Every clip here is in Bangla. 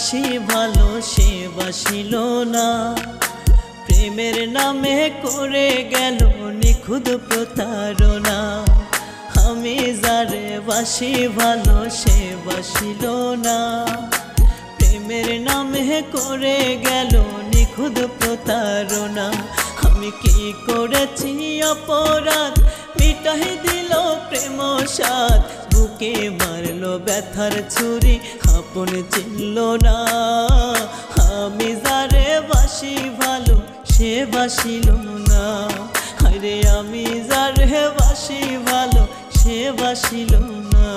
বাসি ভালো সে বাসিল না, প্রেমের নামে করে গেল নিখুঁত প্রতারণা। আমি যারে বাসি ভালো সে বাসিল না, প্রেমের নামে করে গেল নিখুঁত প্রতারণা। আমি কি করেছি অপরাধ, মিটাই দিল প্রেম সাধ, বুকে মারলো ব্যথার ছুরি, আপন চিনল না। আমি যারে বাসি ভালো সে বাসিল না, আরে আমি যারে বাসি ভালো সে বাসিল না।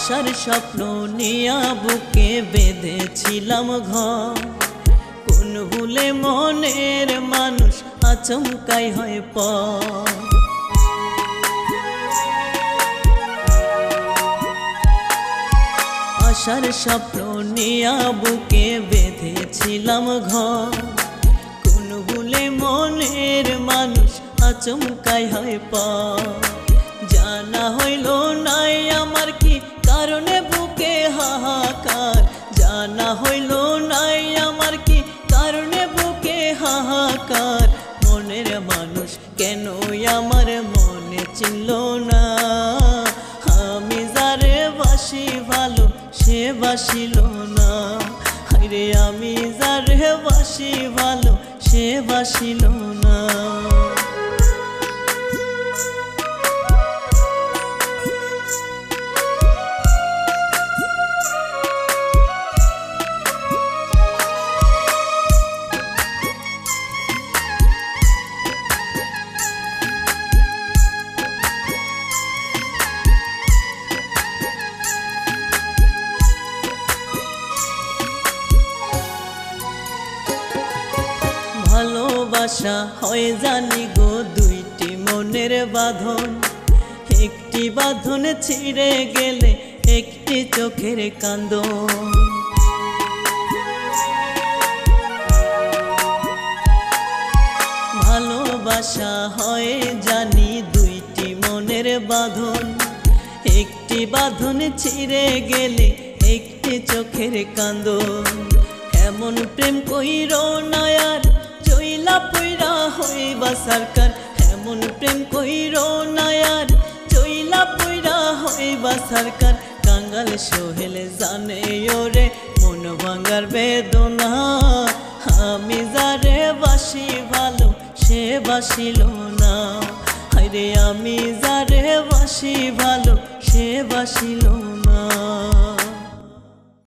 আশার স্বপ্ন নিয়া বুকে বেঁধেছিলাম ঘর, কোন ভুলে মনের মানুষ আচমকাই হয় পর। আশার স্বপ্ন নিয়া বুকে বেঁধেছিলাম ঘর, কোন ভুলে মনের মানুষ আচমকাই হয় পর। জানা হইল নাই আমার কি কারণে বুকে হাহাকার, জানা হইল নাই আমার কি কারণে বুকে হাহাকার। মনের মানুষ কেন আমার মনে চিনল না, আমি যারে বাসি ভালো সে বাসিল না, আরে আমি যারে বাসি ভালো সে বাসিল না। ভালোবাসা হয় জানি গো দুইটি মনের বাঁধন, একটি বাঁধন ছিঁড়ে গেলে একটি চোখের কান্দন। ভালোবাসা হয় জানি দুইটি মনের বাঁধন, একটি বাঁধন ছিঁড়ে গেলে একটি চোখের কান্দন। এমন প্রেম কইরো না আর চইলা পইরা হইবা সরকার, এমন প্রেম কইরো না আর চইলা পইরা হইবা সরকার। কাঙ্গাল সোহেল জানে ওরে মন ভাঙার বেদনা, আমি যারে বাসি ভালো সে বাসিল না, আরে আমি যারে বাসি ভালো সে বাসিল না।